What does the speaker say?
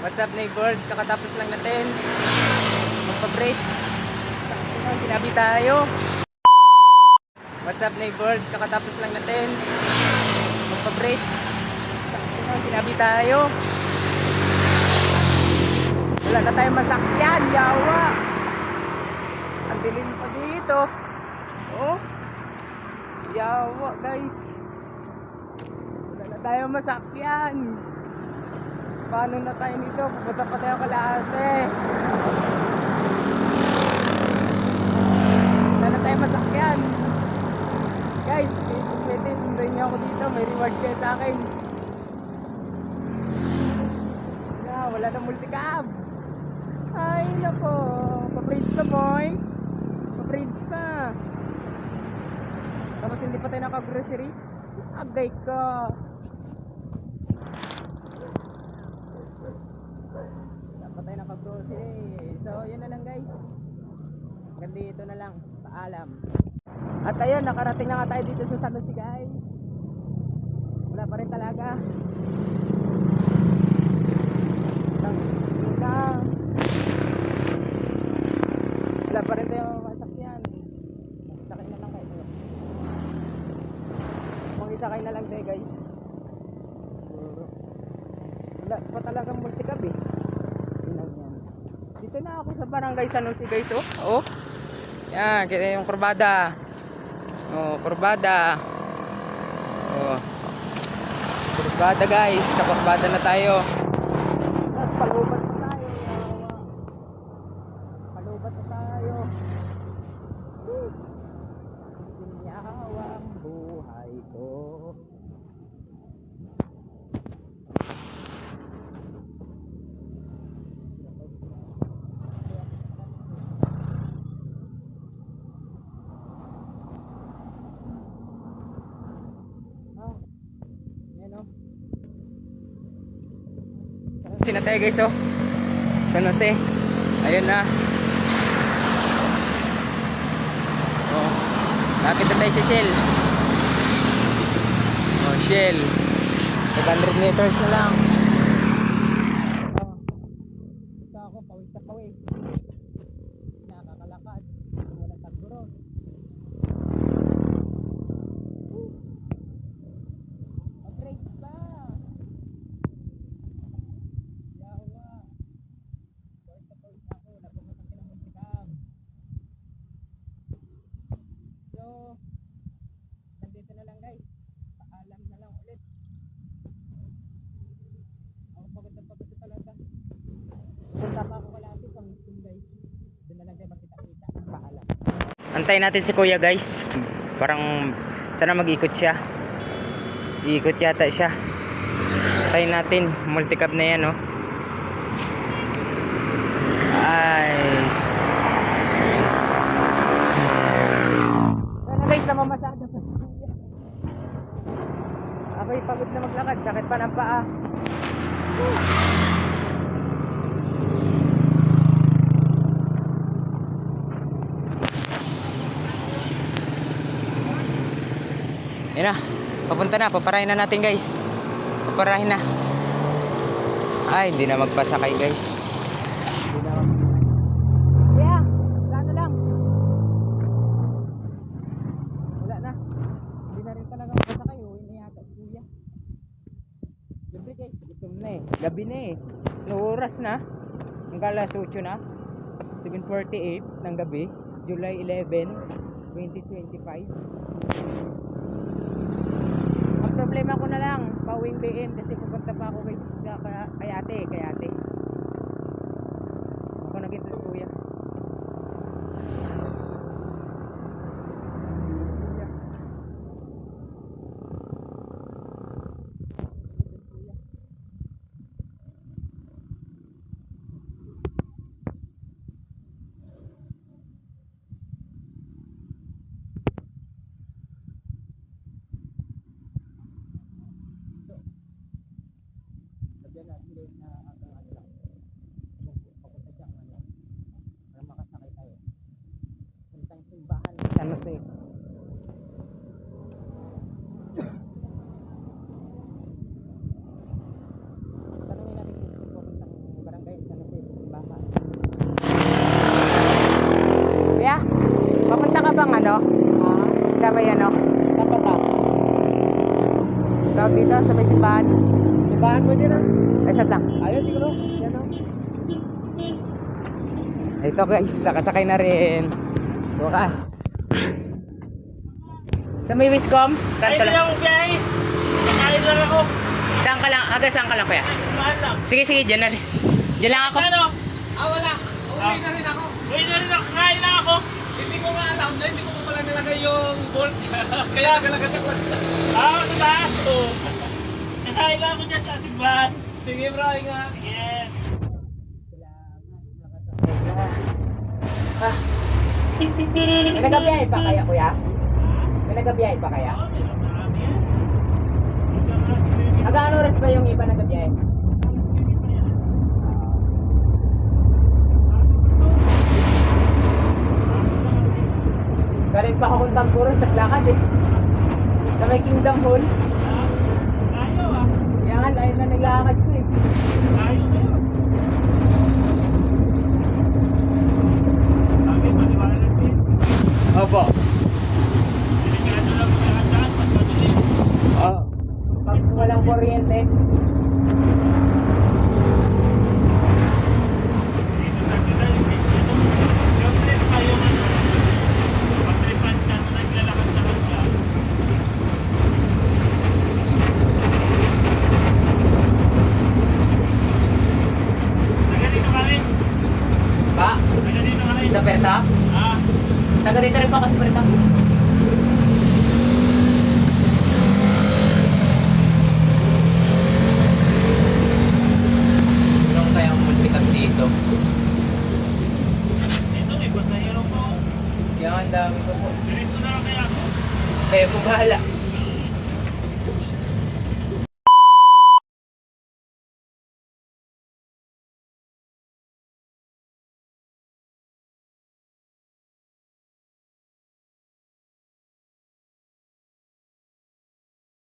What's up neighbors? Kakatapos lang natin magpa-brace. Sinabi tayo. What's up neighbors? Kakatapos lang natin magpa-brace. Sinabi tayo. Wala na tayong masakyan, yawa. Ang dilim pa dito. Oh. Yawa guys. Wala na tayong masakyan. Paano na tayo nito? Pupunta pa tayo Kalahati. Wala na tayo masakyan. Guys, pwede sunduin niyo ako dito. May reward kayo sa akin. Wala na multicab. Ay nako. Pa-bridge ka boy. Pa-bridge ka. Tapos hindi pa tayo naka-grocery. Agay ka. Dapat tayo naka-grocery. So yun na lang guys. Hanggang dito na lang. Paalam. At ayun, nakarating na nga tayo dito sa San Jose guys. Wala pa rin talaga. Wala pa rin tayo masakyan. Magsakay na lang kayo. Mag-isakay na lang tayo guys. Wala pa talagang multicab eh. Dito na ako sa barangay San Jose guys. Oh. Yan, kita yung kurbada. Oh, kurbada. Oh. Kurbada guys, sa kurbada na tayo. Tapos palubat na tayo. Palubat na tayo. Ginyawa ang buhay ko. Sina tayo guys oh. San Jose. Ayun na. Oh. Lapit na tayo sa Shell. Oh, Shell. 500 meters na lang. Oh. Ito ako pawis na pawis. Nakakalakad. Wala taguro. Mag-brakes pa. So, nandito na lang guys. Paalam na lang ulit. Ako pagod na pagod talaga. Punta pa ako Kalahati sa Muslim guys. Doon na lang tayo magkita-kita. Paalam. Antayin natin si kuya guys. Parang sana mag-ikot siya. Iikot yata siya. Antayin natin. Multicab na yan oh. Ay. Guys, namamasada pa si kuya. Ako'y pagod na maglakad. Sakit pa ng paa. Yan na. Papunta na. Paparahin na natin guys. Paparahin na. Ay, hindi na magpasakay guys. Gabi na eh. No oras na. Hanggang alas 8 na. 7:48 ng gabi. July 11, 2025. Ang problema ko na lang, pauwing BM kasi pupunta pa ako kay Kayate. Ako naging sa kuya. Guys na ang lang papunta siyang para makasakay tayo puntang simbahan San Jose. Tanungin natin kung papuntang tawag dito sa may simbahan? Simbahan mo din ah. Ay, sat lang. Ayun siguro. Yan oh. Ito guys, nakasakay na rin. Sukas. Sa may Wiscom? Kanto lang. ako biyahe. Nakain lang ako. Saan ka lang? Aga saan ka lang kuya? Simbahan lang. Sige, sige, dyan na rin. Dyan lang ako. Ano? Wala. Uwi na rin ako. Uwi na rin ako. Kain lang ako. Hindi ko nga alam na hindi ko pa pala nilagay yung bolt. Kaya nagalagan ako. Sa taas. Oh. Nakain lang ako dyan sa simbahan. Sige bro, ingat. Yes. Ah. May nagabiyahe pa kaya kuya? May nagabiyahe pa kaya? Oh, meron na kami yan. Aga ano oras ba yung iba nagabiyahe? Galing pa ako kung Tagpuros, naglakad eh. Sa may Kingdom Hall. Ayaw ah. Kaya nga, layo na naglakad ko eh. Ayaw na yun. Sabi, maliwanag din. Opo. Delikado lang ang daan-daan. Pag madilim. Oh. Pag walang kuryente. Dito sa kita yung dito. Yung trip pa yung ano. Pag-tripan ka, naglalakad-lakad ka. Taga dito ka rin. Ba? Taga dito ka rin. Sa Perta? Ah, Taga dito rin pa ako sa Perta. Anong kayang multikat dito? dito may pasahero ko. Kaya ang dami ko po. Diretso na lang kaya ako. Kaya po bahala.